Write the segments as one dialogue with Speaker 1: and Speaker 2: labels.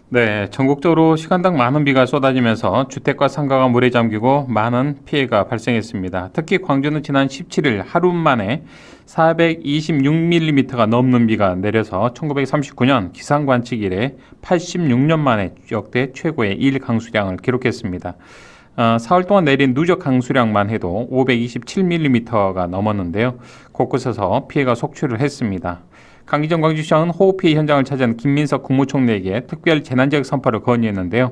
Speaker 1: 네, 전국적으로 시간당 많은 비가 쏟아지면서 주택과 상가가 물에 잠기고 많은 피해가 발생했습니다. 특히 광주는 지난 17일 하루 만에 426mm가 넘는 비가 내려서 1939년 기상관측 이래 86년 만에 역대 최고의 일 강수량을 기록했습니다. 사흘 동안 내린 누적 강수량만 해도 527mm가 넘었는데요. 곳곳에서 피해가 속출을 했습니다. 강기정 광주시장은 호우피해 현장을 찾은 김민석 국무총리에게 특별 재난지역 선포를 건의했는데요.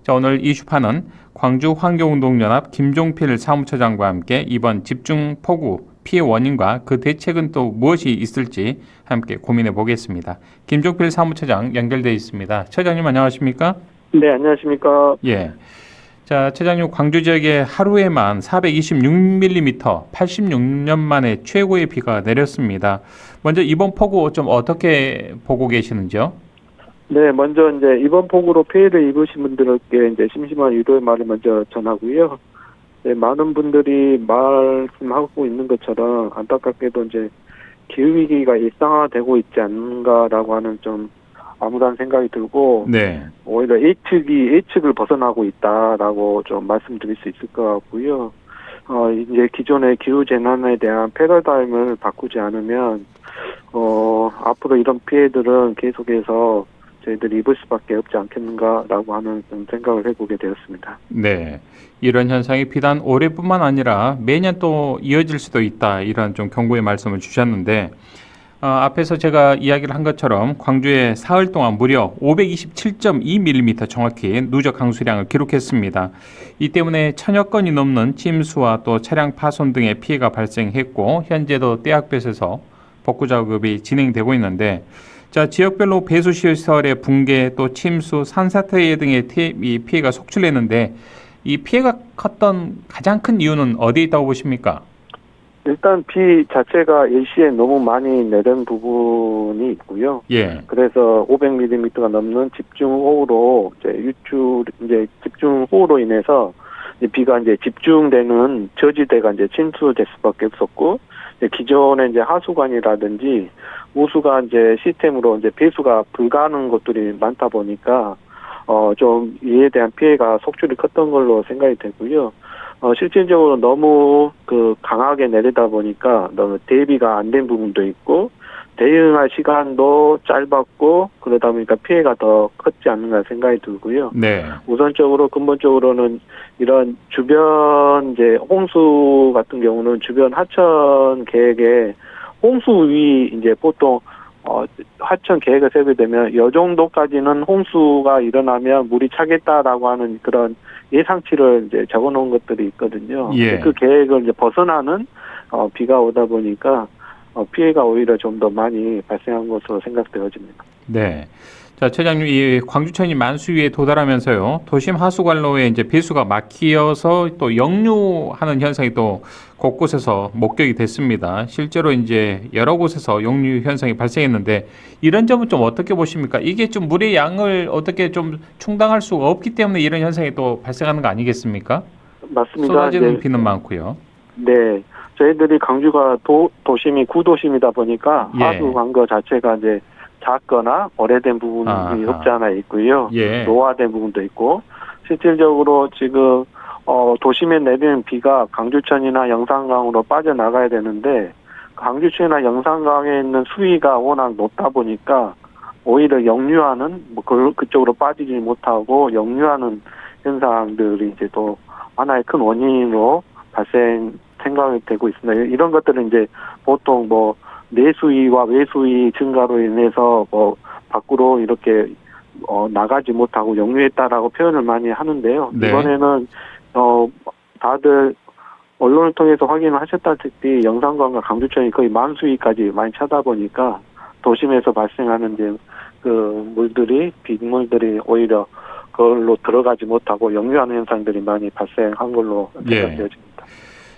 Speaker 1: 자, 오늘 이슈파는 광주환경운동연합 김종필 사무처장과 함께 이번 집중폭우 피해 원인과 그 대책은 또 무엇이 있을지 함께 고민해 보겠습니다. 김종필 사무처장 연결되어 있습니다. 처장님 안녕하십니까?
Speaker 2: 네, 안녕하십니까.
Speaker 1: 예. 자, 처장님 광주 지역에 하루에만 426mm, 86년 만에 최고의 비가 내렸습니다. 먼저 이번 폭우 좀 어떻게 보고 계시는지요?
Speaker 2: 네, 먼저 이제 이번 폭우로 피해를 입으신 분들께 이제 심심한 위로의 말을 먼저 전하고요. 네, 많은 분들이 말씀하고 있는 것처럼 안타깝게도 이제 기후위기가 일상화되고 있지 않는가라고 하는 좀 암울한 생각이 들고,
Speaker 1: 네.
Speaker 2: 오히려 예측을 벗어나고 있다라고 좀 말씀드릴 수 있을 것 같고요. 이제 기존의 기후 재난에 대한 패러다임을 바꾸지 않으면, 앞으로 이런 피해들은 계속해서 저희들이 입을 수밖에 없지 않겠는가라고 하는 좀 생각을 해보게 되었습니다.
Speaker 1: 네. 이런 현상이 비단 올해뿐만 아니라 매년 또 이어질 수도 있다. 이런 좀 경고의 말씀을 주셨는데, 앞에서 제가 이야기를 한 것처럼 광주에 사흘 동안 무려 527.2mm 정확히 누적 강수량을 기록했습니다. 이 때문에 천여 건이 넘는 침수와 또 차량 파손 등의 피해가 발생했고 현재도 떼약볕에서 복구 작업이 진행되고 있는데 자, 지역별로 배수시설의 붕괴 또 침수, 산사태 등의 피해가 속출했는데 이 피해가 컸던 가장 큰 이유는 어디에 있다고 보십니까?
Speaker 2: 일단 비 자체가 일시에 너무 많이 내린 부분이 있고요.
Speaker 1: 예.
Speaker 2: 그래서 500mm가 넘는 집중호우로 집중호우로 인해서 비가 이제 집중되는 저지대가 이제 침수될 수밖에 없었고, 기존에 이제 하수관이라든지 우수가 이제 시스템으로 이제 배수가 불가능한 것들이 많다 보니까 좀 이에 대한 피해가 속출이 컸던 걸로 생각이 되고요. 실질적으로 너무 강하게 내리다 보니까 너무 대비가 안 된 부분도 있고, 대응할 시간도 짧았고, 그러다 보니까 피해가 더 컸지 않는가 생각이 들고요.
Speaker 1: 네.
Speaker 2: 우선적으로, 근본적으로는 이런 주변 이제 홍수 같은 경우는 주변 하천 계획에 홍수위 이제 보통 하천 계획을 세우게 되면 이 정도까지는 홍수가 일어나면 물이 차겠다라고 하는 그런 예상치를 이제 적어놓은 것들이 있거든요.
Speaker 1: 예.
Speaker 2: 그 계획을 이제 벗어나는 비가 오다 보니까 피해가 오히려 좀 더 많이 발생한 것으로 생각되어집니다.
Speaker 1: 네. 자, 처장님, 이 광주천이 만수위에 도달하면서요, 도심 하수관로에 이제 배수가 막히어서 또 역류하는 현상이 또 곳곳에서 목격이 됐습니다. 실제로 이제 여러 곳에서 역류 현상이 발생했는데 이런 점은 좀 어떻게 보십니까? 이게 좀 물의 양을 어떻게 좀 충당할 수가 없기 때문에 이런 현상이 또 발생하는 거 아니겠습니까?
Speaker 2: 맞습니다.
Speaker 1: 쏟아지는 비는 많고요.
Speaker 2: 네. 저희들이 광주가 도심이 구도심이다 보니까
Speaker 1: 예.
Speaker 2: 하수 관거 자체가 이제 작거나 오래된 부분이 없지 않아 있고요.
Speaker 1: 예.
Speaker 2: 노화된 부분도 있고, 실질적으로 지금 도심에 내리는 비가 강주천이나 영산강으로 빠져나가야 되는데, 강주천이나 영산강에 있는 수위가 워낙 높다 보니까 오히려 역류하는 그쪽으로 빠지지 못하고 역류하는 현상들이 이제 또 하나의 큰 원인으로 생각이 되고 있습니다. 이런 것들은 이제 보통 내수위와 외수위 증가로 인해서 밖으로 이렇게 나가지 못하고 역류했다라고 표현을 많이 하는데요.
Speaker 1: 네.
Speaker 2: 이번에는 다들 언론을 통해서 확인을 하셨다시피 영산강과 강주천이 거의 만수위까지 많이 차다 보니까 도심에서 발생하는 이제 빗물들이 오히려 그걸로 들어가지 못하고 역류하는 현상들이 많이 발생한 걸로 생각되어집니다.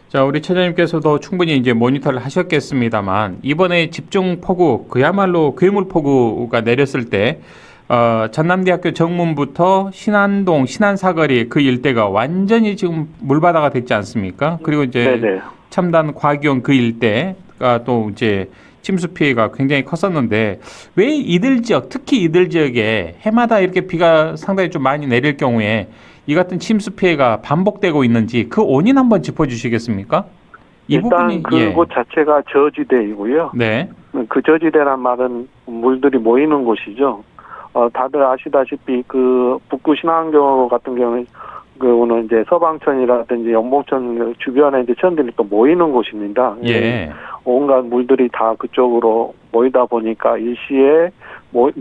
Speaker 1: 자, 우리 처장님께서도 충분히 이제 모니터를 하셨겠습니다만 이번에 집중 폭우 그야말로 괴물 폭우가 내렸을 때 전남대학교 정문부터 신안동, 신안사거리 그 일대가 완전히 지금 물바다가 됐지 않습니까? 그리고 이제
Speaker 2: 네네.
Speaker 1: 첨단 과기원 그 일대가 또 이제 침수 피해가 굉장히 컸었는데 왜 이들 지역, 특히 이들 지역에 해마다 이렇게 비가 상당히 좀 많이 내릴 경우에 이 같은 침수 피해가 반복되고 있는지 그 원인 한번 짚어주시겠습니까? 이
Speaker 2: 일단
Speaker 1: 부분이
Speaker 2: 그곳 자체가 저지대이고요.
Speaker 1: 네,
Speaker 2: 그 저지대란 말은 물들이 모이는 곳이죠. 다들 아시다시피 그 북구 신안교 같은 경우는 그는 이제 서방천이라든지 영봉천 주변에 이제 천들이 또 모이는 곳입니다.
Speaker 1: 예,
Speaker 2: 온갖 물들이 다 그쪽으로 모이다 보니까 일시에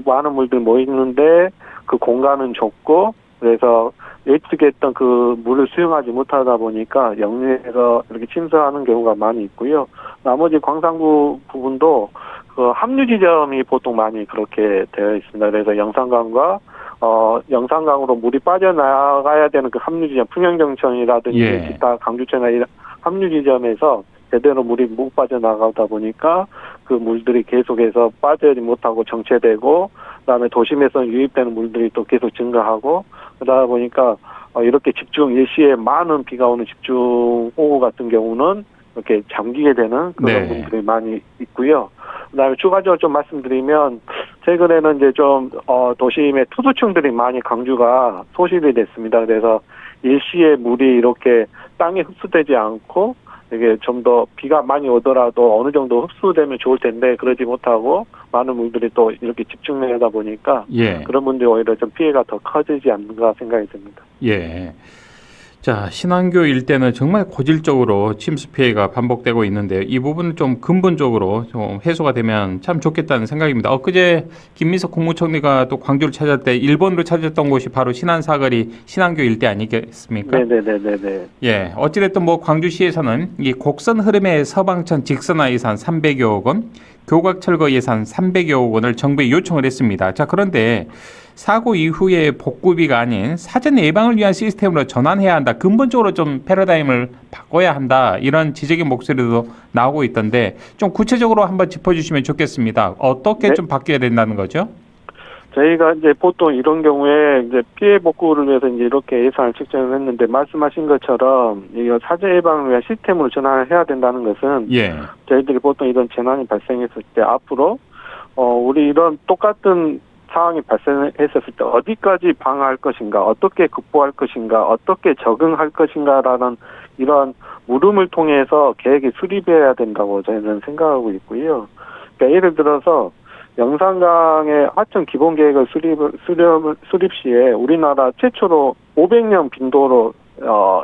Speaker 2: 많은 물들이 모이는데 그 공간은 좁고 그래서 예측했던 그 물을 수용하지 못하다 보니까 역류해서 이렇게 침수하는 경우가 많이 있고요. 나머지 광산구 부분도 그 합류 지점이 보통 많이 그렇게 되어 있습니다. 그래서 영산강으로 물이 빠져나가야 되는 그 합류 지점, 풍영정천이라든지
Speaker 1: 예.
Speaker 2: 기타 강주천이나 이런 합류 지점에서 제대로 물이 못 빠져나가다 보니까 그 물들이 계속해서 빠져지 못하고 정체되고 그다음에 도심에서 유입되는 물들이 또 계속 증가하고 그러다 보니까 이렇게 일시에 많은 비가 오는 집중호우 같은 경우는 이렇게 잠기게 되는 그런 분들이 많이 있고요. 그다음에 추가적으로 좀 말씀드리면 최근에는 이제 좀 도심의 투수층들이 많이 강주가 소실이 됐습니다. 그래서 일시에 물이 이렇게 땅에 흡수되지 않고 이게 좀 더 비가 많이 오더라도 어느 정도 흡수되면 좋을 텐데 그러지 못하고 많은 물들이 또 이렇게 집중되다 보니까
Speaker 1: 예.
Speaker 2: 그런 분들이 오히려 좀 피해가 더 커지지 않는가 생각이 듭니다.
Speaker 1: 예. 자, 신안교 일대는 정말 고질적으로 침수 피해가 반복되고 있는데 이 부분은 좀 근본적으로 좀 해소가 되면 참 좋겠다는 생각입니다. 엊그제 김민석 국무총리가 또 광주를 찾을 때 일본으로 찾았던 곳이 바로 신안사거리 신안교 일대 아니겠습니까?
Speaker 2: 네네네네네.
Speaker 1: 예, 어찌됐든 뭐 광주시에서는 이 곡선 흐름의 서방천 직선화 예산 300여억 원, 교각 철거 예산 300여억 원을 정부에 요청을 했습니다. 자, 그런데 사고 이후의 복구비가 아닌 사전 예방을 위한 시스템으로 전환해야 한다. 근본적으로 좀 패러다임을 바꿔야 한다. 이런 지적인 목소리도 나오고 있던데 좀 구체적으로 한번 짚어주시면 좋겠습니다. 어떻게
Speaker 2: 네.
Speaker 1: 좀 바뀌어야 된다는 거죠?
Speaker 2: 저희가 이제 보통 이런 경우에 이제 피해 복구를 위해서 이제 이렇게 예산을 책정을 했는데 말씀하신 것처럼 이거 사전 예방을 위한 시스템으로 전환을 해야 된다는 것은
Speaker 1: 예.
Speaker 2: 저희들이 보통 이런 재난이 발생했을 때 앞으로 우리 이런 똑같은 상황이 발생했었을 때 어디까지 방어할 것인가, 어떻게 극복할 것인가, 어떻게 적응할 것인가라는 이런 물음을 통해서 계획이 수립해야 된다고 저희는 생각하고 있고요. 그러니까 예를 들어서 영산강의 하천 기본 계획을 수립 시에 우리나라 최초로 500년 빈도로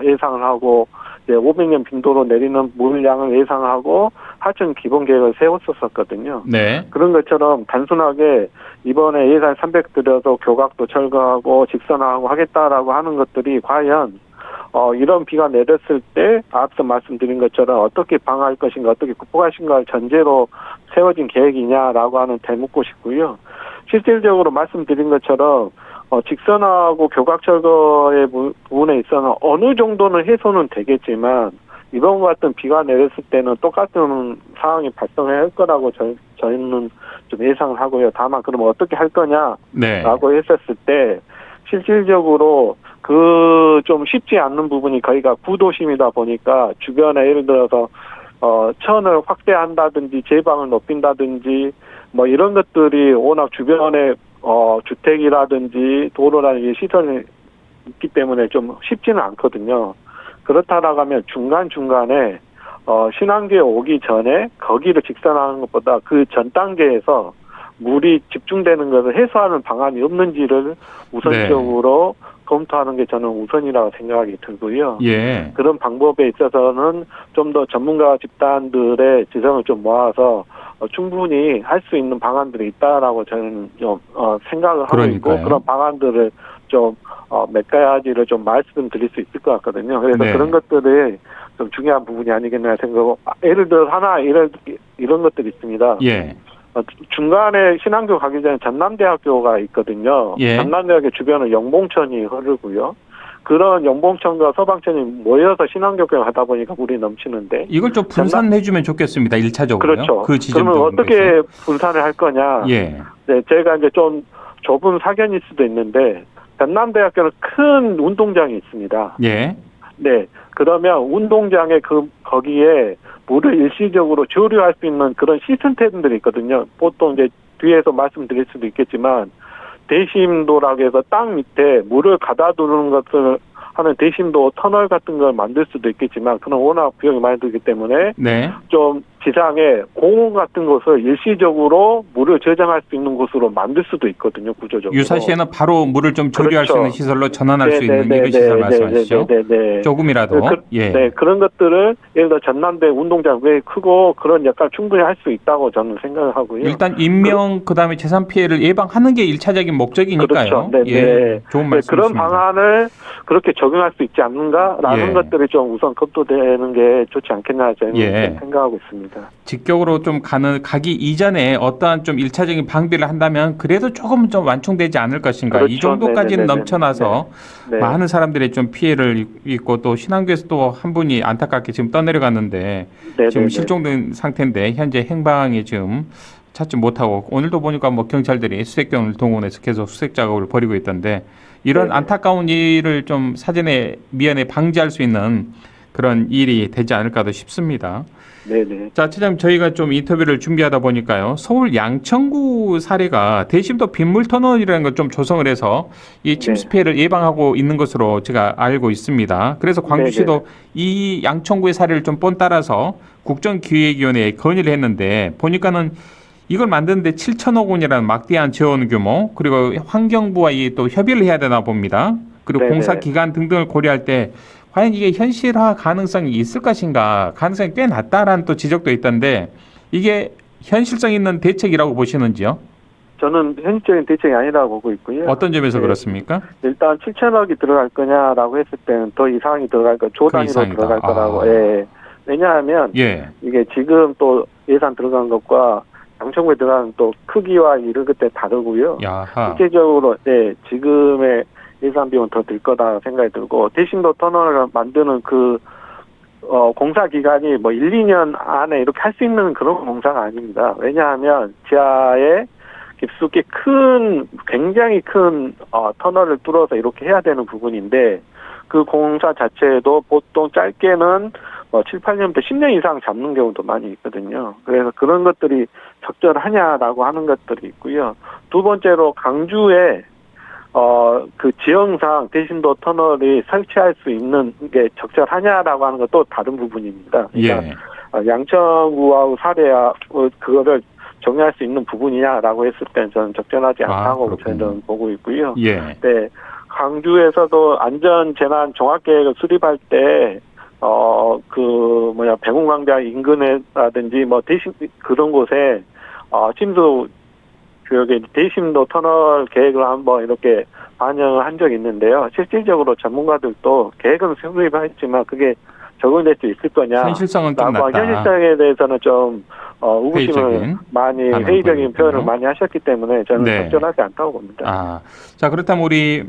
Speaker 2: 예상을 하고 이제 500년 빈도로 내리는 물량을 예상하고 하천 기본 계획을 세웠었거든요.
Speaker 1: 네.
Speaker 2: 그런 것처럼 단순하게 이번에 예산 300 들여서 교각도 철거하고 직선화하고 하겠다라고 하는 것들이 과연 이런 비가 내렸을 때 앞서 말씀드린 것처럼 어떻게 방어할 것인가 어떻게 극복할 것인가를 전제로 세워진 계획이냐라고 하는 되묻고 싶고요. 실질적으로 말씀드린 것처럼 직선화하고 교각 철거의 부분에 있어서는 어느 정도는 해소는 되겠지만 이번과 같은 비가 내렸을 때는 똑같은 상황이 발생할 거라고 저희는 좀 예상을 하고요. 다만 그럼 어떻게 할 거냐라고
Speaker 1: 네.
Speaker 2: 했었을 때 실질적으로 좀 쉽지 않는 부분이 거기가 구도심이다 보니까 주변에 예를 들어서 천을 확대한다든지 제방을 높인다든지 뭐 이런 것들이 워낙 주변에 주택이라든지 도로라든지 시설이 있기 때문에 좀 쉽지는 않거든요. 그렇다라고 하면 중간중간에 신안교에 오기 전에 거기를 직선하는 것보다 그 전 단계에서 물이 집중되는 것을 해소하는 방안이 없는지를 우선적으로 검토하는 게 저는 우선이라고 생각이 들고요.
Speaker 1: 예.
Speaker 2: 그런 방법에 있어서는 좀 더 전문가 집단들의 지성을 좀 모아서 충분히 할 수 있는 방안들이 있다라고 저는 좀 생각을 하고
Speaker 1: 그러니까요.
Speaker 2: 있고 그런 방안들을 좀 몇 가지를 좀 말씀드릴 수 있을 것 같거든요. 그래서
Speaker 1: 네.
Speaker 2: 그런 것들이 좀 중요한 부분이 아니겠나 생각하고 예를 들어 하나 이런 것들이 있습니다.
Speaker 1: 예.
Speaker 2: 중간에 신안교 가기 전에 전남대학교가 있거든요.
Speaker 1: 예.
Speaker 2: 전남대학교 주변은 영봉천이 흐르고요. 그런 영봉천과 서방천이 모여서 신안교를 하다 보니까 물이 넘치는데
Speaker 1: 이걸 좀 분산해주면 좋겠습니다. 1차적으로요.
Speaker 2: 그렇죠.
Speaker 1: 그 지점
Speaker 2: 그러면 어떻게
Speaker 1: 정도에서.
Speaker 2: 분산을 할 거냐.
Speaker 1: 예.
Speaker 2: 네, 제가 이제 좀 좁은 사견일 수도 있는데 전남대학교는 큰 운동장이 있습니다.
Speaker 1: 예.
Speaker 2: 네. 그러면 운동장에 거기에 물을 일시적으로 조류할 수 있는 그런 시스템들이 있거든요. 보통 이제 뒤에서 말씀드릴 수도 있겠지만 대심도라고 해서 땅 밑에 물을 가다두는 것을 하는 대심도 터널 같은 걸 만들 수도 있겠지만 그건 워낙 비용이 많이 들기 때문에
Speaker 1: 네.
Speaker 2: 좀 지상에 공원 같은 곳을 일시적으로 물을 저장할 수 있는 곳으로 만들 수도 있거든요, 구조적으로.
Speaker 1: 유사시에는 바로 물을 좀 조리할 수
Speaker 2: 그렇죠.
Speaker 1: 있는 시설로 전환할 수 있는 이런 시설 말씀하시죠?
Speaker 2: 네.
Speaker 1: 조금이라도. 예.
Speaker 2: 네, 그런 것들을 예를 들어 전남대 운동장 왜 크고 그런 역할 충분히 할 수 있다고 저는 생각을 하고요.
Speaker 1: 일단 인명 그다음에 재산 피해를 예방하는 게 1차적인 목적이니까요.
Speaker 2: 그렇죠. 네,
Speaker 1: 예.
Speaker 2: 네.
Speaker 1: 좋은
Speaker 2: 네, 그런
Speaker 1: 말씀이십니다.
Speaker 2: 방안을 그렇게 적용할 수 있지 않는가라는
Speaker 1: 예.
Speaker 2: 것들이 좀 우선 검토되는 게 좋지 않겠나 저는
Speaker 1: 예.
Speaker 2: 생각하고 있습니다.
Speaker 1: 직격으로 좀 가기 이전에 어떠한 좀 1차적인 방비를 한다면 그래도 조금 좀 완충되지 않을 것인가.
Speaker 2: 그렇죠.
Speaker 1: 이 정도까지는
Speaker 2: 네네네네.
Speaker 1: 넘쳐나서
Speaker 2: 네.
Speaker 1: 많은 사람들이 좀 피해를 입고 또 신안교에서 또 한 분이 안타깝게 지금 떠내려갔는데
Speaker 2: 네네네.
Speaker 1: 지금 실종된 상태인데 현재 행방이 지금 찾지 못하고 오늘도 보니까 뭐 경찰들이 수색견을 동원해서 계속 수색 작업을 벌이고 있던데 이런
Speaker 2: 네네.
Speaker 1: 안타까운 일을 좀 사전에 미연에 방지할 수 있는 그런 일이 되지 않을까도 싶습니다.
Speaker 2: 네네.
Speaker 1: 자, 차장님 저희가 좀 인터뷰를 준비하다 보니까요. 서울 양천구 사례가 대심도 빗물터널이라는 걸 좀 조성을 해서 이 침수
Speaker 2: 네.
Speaker 1: 피해를 예방하고 있는 것으로 제가 알고 있습니다. 그래서 광주시도 이 양천구의 사례를 좀 본따라서 국정기획위원회에 건의를 했는데 보니까는 이걸 만드는데 7천억 원이라는 막대한 재원 규모 그리고 환경부와 또 협의를 해야 되나 봅니다. 그리고
Speaker 2: 네네.
Speaker 1: 공사 기간 등등을 고려할 때 과연 이게 현실화 가능성이 있을 것인가 가능성이 꽤 낮다라는 또 지적도 있던데 이게 현실성 있는 대책이라고 보시는지요?
Speaker 2: 저는 현실적인 대책이 아니라고 보고 있고요.
Speaker 1: 어떤 점에서
Speaker 2: 네.
Speaker 1: 그렇습니까?
Speaker 2: 일단 7천억이 들어갈 거냐라고 했을 때는 더 이상이 들어갈 거, 조 단위로
Speaker 1: 이상이다.
Speaker 2: 들어갈 거라고.
Speaker 1: 아.
Speaker 2: 예. 왜냐하면
Speaker 1: 예.
Speaker 2: 이게 지금 또 예산 들어간 것과 양천구에 들어간 또 크기와 이런 것들 다르고요.
Speaker 1: 야하.
Speaker 2: 실제적으로 네, 지금의 예산 비용은 더 들 거다 생각이 들고 대심도 터널을 만드는 그 공사 기간이 뭐 1, 2년 안에 이렇게 할 수 있는 그런 공사가 아닙니다. 왜냐하면 지하에 깊숙이 굉장히 큰 터널을 뚫어서 이렇게 해야 되는 부분인데 그 공사 자체도 보통 짧게는 7, 8년부터 10년 이상 잡는 경우도 많이 있거든요. 그래서 그런 것들이 적절하냐라고 하는 것들이 있고요. 두 번째로 강주에 그 지형상 대심도 터널이 설치할 수 있는 게 적절하냐라고 하는 것도 다른 부분입니다. 그러니까
Speaker 1: 예.
Speaker 2: 양천구하고 사례야 그거를 정리할 수 있는 부분이냐라고 했을 때는 저는 적절하지 않다고
Speaker 1: 그렇군요.
Speaker 2: 저는 보고 있고요.
Speaker 1: 예.
Speaker 2: 네, 강주에서도 안전재난 종합계획을 수립할 때 백운광장 인근에라든지 뭐 대심 그런 곳에 침수 지역에 대심도 터널 계획을 한번 이렇게 반영을 한 적이 있는데요. 실질적으로 전문가들도 계획은 수립했지만 그게 적용될 수 있을 거냐?
Speaker 1: 현실성은 좀
Speaker 2: 라고
Speaker 1: 낮다.
Speaker 2: 현실성에 대해서는 좀 의구심을
Speaker 1: 회의적인
Speaker 2: 많이
Speaker 1: 반응을
Speaker 2: 회의적인 표현을
Speaker 1: 보이군요.
Speaker 2: 많이 하셨기 때문에 저는
Speaker 1: 네.
Speaker 2: 적절하지 않다고 봅니다.
Speaker 1: 아, 자 그렇다면 우리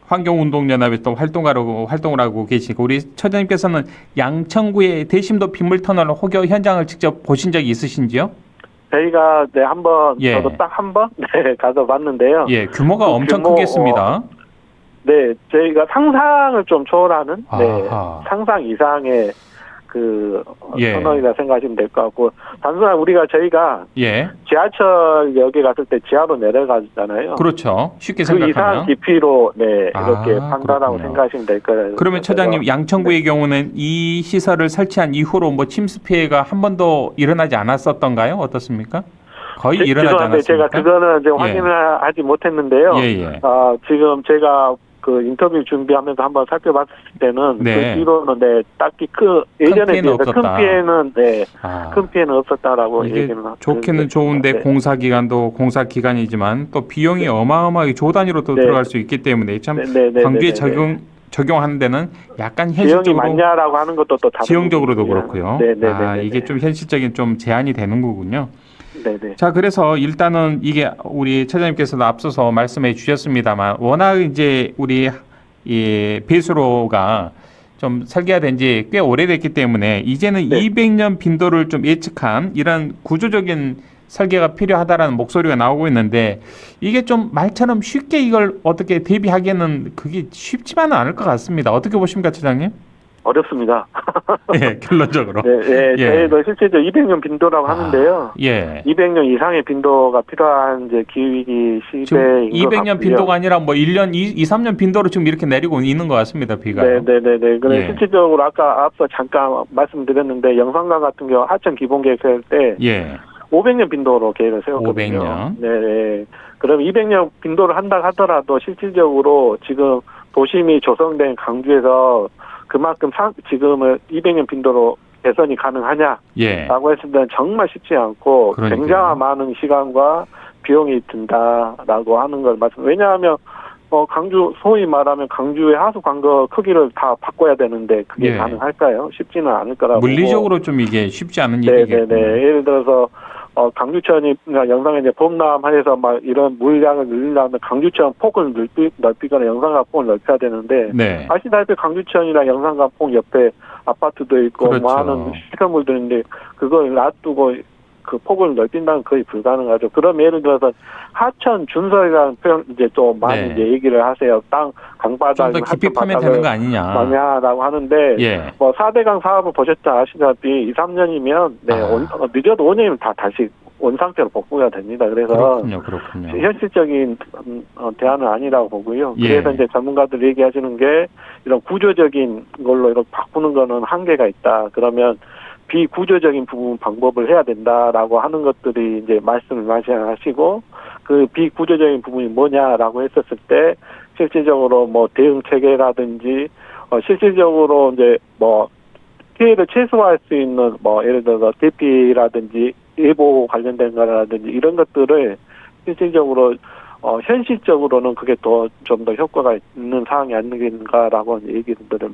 Speaker 1: 환경운동연합에 또 활동을 하고 계시고 우리 처장님께서는 양천구의 대심도 빗물터널 혹여 현장을 직접 보신 적이 있으신지요?
Speaker 2: 저희가 한번
Speaker 1: 예.
Speaker 2: 저도 딱 한 번 가서 봤는데요.
Speaker 1: 예, 규모가
Speaker 2: 그
Speaker 1: 엄청
Speaker 2: 규모,
Speaker 1: 크겠습니다.
Speaker 2: 네, 저희가 상상을 좀 초월하는
Speaker 1: 아하.
Speaker 2: 상상 이상의 그
Speaker 1: 예.
Speaker 2: 터널이라 생각하시면 될 것 같고 단순한 저희가
Speaker 1: 예,
Speaker 2: 지하철역에 갔을 때 지하로 내려가잖아요.
Speaker 1: 그렇죠. 쉽게
Speaker 2: 그 이상
Speaker 1: 생각하면.
Speaker 2: 깊이로 이렇게
Speaker 1: 아,
Speaker 2: 판단하고
Speaker 1: 그렇군요.
Speaker 2: 생각하시면 될 거예요.
Speaker 1: 그러면 처장님 양천구의 경우는 이 시설을 설치한 이후로 뭐 침수 피해가 한 번도 일어나지 않았었던가요? 어떻습니까? 거의 일어나지
Speaker 2: 죄송한데 제가
Speaker 1: 않았습니까?
Speaker 2: 그거는 이제
Speaker 1: 예.
Speaker 2: 확인을 하지 못했는데요.
Speaker 1: 예.
Speaker 2: 지금 제가 그 인터뷰 준비하면서 한번 살펴봤을 때는
Speaker 1: 네.
Speaker 2: 그 뒤로는 딱히 예전에
Speaker 1: 피해는
Speaker 2: 비해서
Speaker 1: 없었다.
Speaker 2: 큰 피해는
Speaker 1: 아,
Speaker 2: 큰 피해는 없었다라고
Speaker 1: 이게
Speaker 2: 얘기는
Speaker 1: 좋기는 좋은데
Speaker 2: 네.
Speaker 1: 공사 기간도 공사 기간이지만 또 비용이 어마어마하게 조 단위로 또
Speaker 2: 네.
Speaker 1: 들어갈 수 있기 때문에 참
Speaker 2: 네.
Speaker 1: 광주에 적용하는 데는 약간
Speaker 2: 지형이
Speaker 1: 현실적으로
Speaker 2: 맞냐라고 하는 것도 또 다른
Speaker 1: 지형적으로도
Speaker 2: 부분이고요.
Speaker 1: 그렇고요. 아, 이게 좀 현실적인 좀 제한이 되는 거군요.
Speaker 2: 네네.
Speaker 1: 자, 그래서 일단은 이게 우리 차장님께서도 앞서서 말씀해 주셨습니다만 워낙 이제 우리 이 배수로가 좀 설계가 된 지 꽤 오래됐기 때문에 이제는
Speaker 2: 네.
Speaker 1: 200년 빈도를 좀 예측한 이런 구조적인 설계가 필요하다라는 목소리가 나오고 있는데 이게 좀 말처럼 쉽게 이걸 어떻게 대비하기에는 그게 쉽지만은 않을 것 같습니다. 어떻게 보십니까, 차장님?
Speaker 2: 어렵습니다.
Speaker 1: 예, 결론적으로.
Speaker 2: 네, 예,
Speaker 1: 예.
Speaker 2: 저희도 실제로 200년 빈도라고 하는데요.
Speaker 1: 예.
Speaker 2: 200년 이상의 빈도가 필요한 이제 기후위기
Speaker 1: 지금
Speaker 2: 시대인 것
Speaker 1: 200년
Speaker 2: 같고요.
Speaker 1: 빈도가 아니라 뭐 1년, 3년 빈도로 지금 이렇게 내리고 있는 것 같습니다, 비가.
Speaker 2: 네네네네. 그래
Speaker 1: 예.
Speaker 2: 실질적으로 아까 앞서 잠깐 말씀드렸는데 영산강 같은 경우 하천 기본 계획 세울 때
Speaker 1: 예.
Speaker 2: 500년 빈도로 계획을 세웠거든요.
Speaker 1: 500년.
Speaker 2: 네. 그럼 200년 빈도를 한다 하더라도 실질적으로 지금 도심이 조성된 강주에서 그만큼 지금은 200년 빈도로 개선이 가능하냐라고
Speaker 1: 예.
Speaker 2: 했을 때는 정말 쉽지 않고
Speaker 1: 그러니까요.
Speaker 2: 굉장히 많은 시간과 비용이 든다라고 하는 걸 왜냐하면 강주 소위 말하면 강주의 하수 관거 크기를 다 바꿔야 되는데 그게
Speaker 1: 예.
Speaker 2: 가능할까요? 쉽지는 않을 거라고.
Speaker 1: 물리적으로 좀 이게 쉽지 않은
Speaker 2: 네네네.
Speaker 1: 일이겠군요.
Speaker 2: 예를 들어서 강주천이나 영상에 이제 범람하에서 막 이런 물량을 늘리려면 강주천 폭을 넓히거나 영상강 폭을 넓혀야 되는데
Speaker 1: 네.
Speaker 2: 아시다시피 강주천이나 영상강 폭 옆에 아파트도 있고
Speaker 1: 그렇죠.
Speaker 2: 많은 시설물들인데 그걸 놔두고 그 폭을 넓힌다는 거의 불가능하죠. 그럼 예를 들어서 하천 준설이라는 표현 이제 또 많이
Speaker 1: 네.
Speaker 2: 이제 얘기를 하세요. 땅 강바닥
Speaker 1: 좀 더 깊이 파면 되는 거 아니냐.
Speaker 2: 마냐라고 하는데
Speaker 1: 예.
Speaker 2: 뭐 4대강 사업을 보셨다 아시다시피 2, 3년이면 늦어도 5년이면 다 다시 원상태로 복구가 됩니다. 그래서
Speaker 1: 그렇군요.
Speaker 2: 현실적인 대안은 아니라고 보고요.
Speaker 1: 예.
Speaker 2: 그래서 이제 전문가들 얘기하시는 게 이런 구조적인 걸로 이렇게 바꾸는 거는 한계가 있다. 그러면 비구조적인 부분 방법을 해야 된다라고 하는 것들이 이제 말씀을 많이 하시고 그 비구조적인 부분이 뭐냐라고 했었을 때 실질적으로 뭐 대응 체계라든지 실질적으로 이제 뭐 피해를 최소화할 수 있는 뭐 예를 들어서 대피라든지 예보 관련된 거라든지 이런 것들을 실질적으로 현실적으로는 그게 좀 더 효과가 있는 사항이 아닌가라고 얘기들을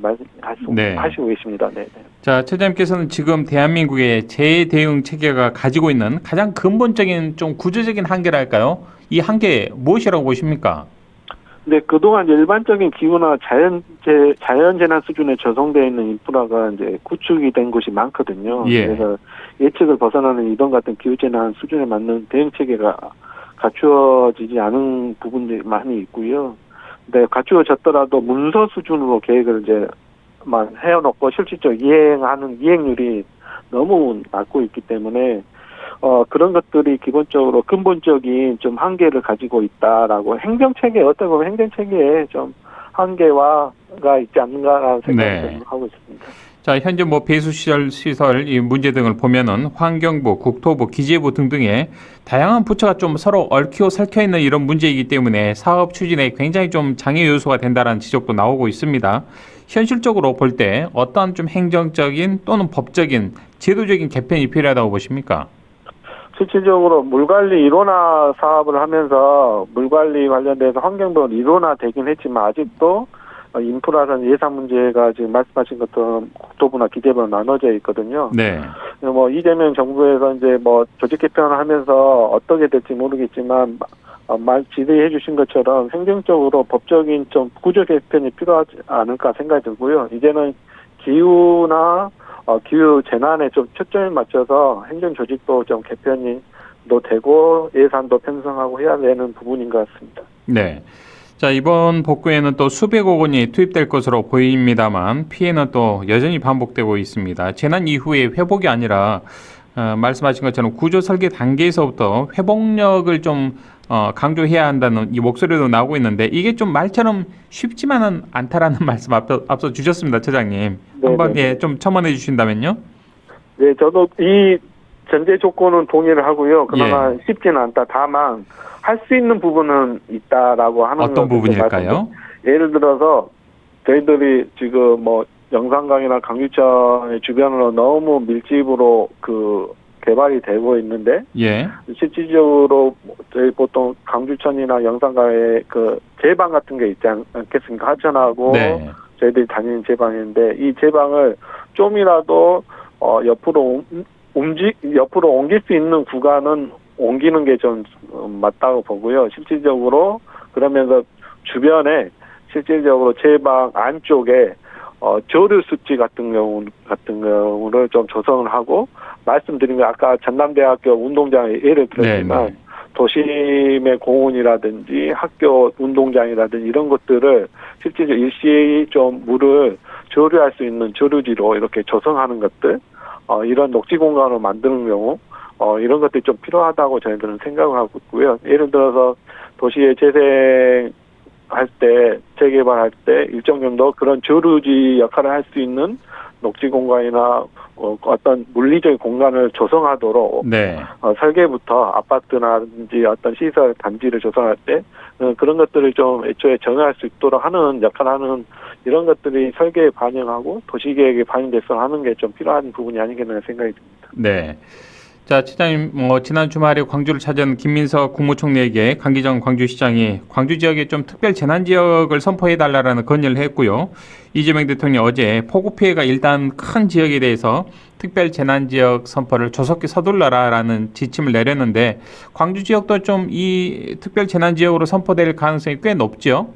Speaker 2: 하시고 계십니다. 네.
Speaker 1: 자, 처장님께서는 지금 대한민국의 재대응 체계가 가지고 있는 가장 근본적인 좀 구조적인 한계랄까요? 이 한계 무엇이라고 보십니까?
Speaker 2: 네, 그동안 일반적인 기후나 자연재난 수준에 조성되어 있는 인프라가 이제 구축이 된 곳이 많거든요.
Speaker 1: 예.
Speaker 2: 그래서 예측을 벗어나는 이런 같은 기후재난 수준에 맞는 대응 체계가 갖추어지지 않은 부분들이 많이 있고요. 근데 갖추어졌더라도 문서 수준으로 계획을 이제 해놓고 실질적으로 이행하는 이행률이 너무 낮고 있기 때문에 그런 것들이 기본적으로 근본적인 좀 한계를 가지고 있다라고 행정체계 어떻게 보면 행정체계에 좀 한계화가 있지 않는가라는 생각을 좀 하고 있습니다.
Speaker 1: 자, 현재 뭐 배수시설 이 문제 등을 보면은 환경부, 국토부, 기재부 등등의 다양한 부처가 좀 서로 얽히고 설켜 있는 이런 문제이기 때문에 사업 추진에 굉장히 좀 장애 요소가 된다라는 지적도 나오고 있습니다. 현실적으로 볼 때 어떠한 좀 행정적인 또는 법적인 제도적인 개편이 필요하다고 보십니까?
Speaker 2: 실질적으로 물관리 일원화 사업을 하면서 물관리 관련돼서 환경부는 일원화되긴 했지만 아직도 인프라는 예산 문제가 지금 말씀하신 것처럼 국토부나 기재부로 나눠져 있거든요.
Speaker 1: 네.
Speaker 2: 뭐 이재명 정부에서 이제 뭐 조직 개편을 하면서 어떻게 될지 모르겠지만 지도해 주신 것처럼 행정적으로 법적인 좀 구조 개편이 필요하지 않을까 생각이 들고요. 이제는 기후나 기후 재난에 좀 초점을 맞춰서 행정 조직도 좀 개편도 되고 예산도 편성하고 해야 되는 부분인 것 같습니다.
Speaker 1: 네. 자, 이번 복구에는 또 수백억 원이 투입될 것으로 보입니다만 피해는 또 여전히 반복되고 있습니다. 재난 이후에 회복이 아니라 말씀하신 것처럼 구조 설계 단계에서부터 회복력을 좀 강조해야 한다는 이 목소리도 나오고 있는데 이게 좀 말처럼 쉽지만은 않다라는 말씀 앞서 주셨습니다, 처장님. 한번 좀 첨언해 주신다면요.
Speaker 2: 네, 저도 이 전제 조건은 동의를 하고요. 그러나 쉽지는 않다. 다만 할 수 있는 부분은 있다라고 하는
Speaker 1: 어떤 부분일까요?
Speaker 2: 예를 들어서 저희들이 지금 뭐 영산강이나 강유천의 주변으로 너무 밀집으로 개발이 되고 있는데 실질적으로 저희 보통 강주천이나 영산강에 제방 같은 게 있지 않겠습니까? 하천하고 저희들이 다니는 제방인데 이 제방을 좀이라도 옆으로 옮길 수 있는 구간은 옮기는 게 좀 맞다고 보고요. 실질적으로 그러면서 주변에 실질적으로 제방 안쪽에 저류 습지 같은 경우를 좀 조성을 하고 말씀드린 게 아까 전남대학교 운동장에 예를 들었지만 도심의 공원이라든지 학교 운동장이라든지 이런 것들을 실질적으로 일시에 좀 물을 조류할 수 있는 조류지로 이렇게 조성하는 것들, 이런 녹지 공간을 만드는 경우, 이런 것들이 좀 필요하다고 저희들은 생각을 하고 있고요. 예를 들어서 도시의 재생할 때, 재개발할 때 일정 정도 그런 조류지 역할을 할 수 있는 녹지 공간이나 어떤 물리적인 공간을 조성하도록
Speaker 1: 네.
Speaker 2: 설계부터 아파트나든지 어떤 시설 단지를 조성할 때 그런 것들을 좀 애초에 정할 수 있도록 하는 역할을 하는 이런 것들이 설계에 반영하고 도시계획에 반영돼서 하는 게 좀 필요한 부분이 아니겠나 생각이 듭니다.
Speaker 1: 네. 자, 차장님, 지난 주말에 광주를 찾은 김민석 국무총리에게 강기정 광주시장이 광주 지역에 좀 특별 재난 지역을 선포해달라는 건의를 했고요. 이재명 대통령이 어제 폭우 피해가 일단 큰 지역에 대해서 특별 재난 지역 선포를 조속히 서둘러라라는 지침을 내렸는데 광주 지역도 좀 이 특별 재난 지역으로 선포될 가능성이 꽤 높죠.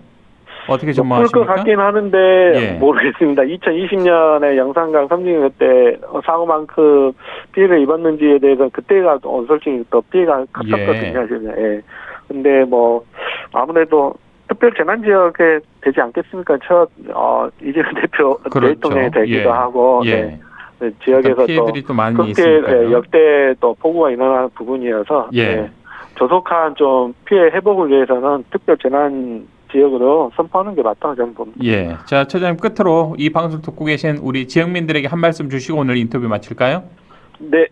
Speaker 1: 어떻게
Speaker 2: 풀 것
Speaker 1: 전망하십니까?
Speaker 2: 같긴 하는데
Speaker 1: 예.
Speaker 2: 모르겠습니다. 2020년에 영산강 삼진강 때 사고만큼 피해를 입었는지에 대해서 그때가 솔직히 더 피해가 컸었거든요. 예. 근데 뭐 아무래도 특별 재난 지역에 되지 않겠습니까? 이재명 대표
Speaker 1: 그렇죠.
Speaker 2: 대통령이 되기도
Speaker 1: 예.
Speaker 2: 하고
Speaker 1: 예.
Speaker 2: 네, 지역에서
Speaker 1: 피해들이 또 많이
Speaker 2: 그렇게
Speaker 1: 있으니까요.
Speaker 2: 역대 또 폭우가 일어나는 부분이어서
Speaker 1: 예.
Speaker 2: 조속한 좀 피해 회복을 위해서는 특별 재난 지역으로 선포하는 게 맞다고 저는 봅니다.
Speaker 1: 예. 자, 처장님 끝으로 이 방송 듣고 계신 우리 지역민들에게 한 말씀 주시고 오늘 인터뷰 마칠까요?
Speaker 2: 네.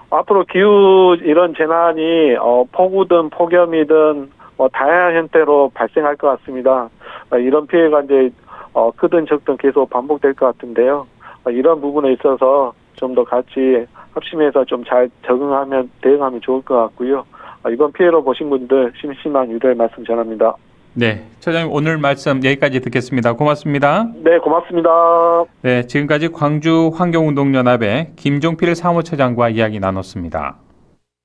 Speaker 2: 앞으로 기후 이런 재난이 폭우든 폭염이든 다양한 형태로 발생할 것 같습니다. 이런 피해가 이제 크든 적든 계속 반복될 것 같은데요. 이런 부분에 있어서 좀 더 같이 합심해서 좀 잘 적응하면 대응하면 좋을 것 같고요. 이번 피해로 보신 분들 심심한 유료의 말씀 전합니다.
Speaker 1: 네, 처장님 오늘 말씀 여기까지 듣겠습니다. 고맙습니다.
Speaker 2: 네, 고맙습니다.
Speaker 1: 네, 지금까지 광주 환경운동연합의 김종필 사무처장과 이야기 나눴습니다.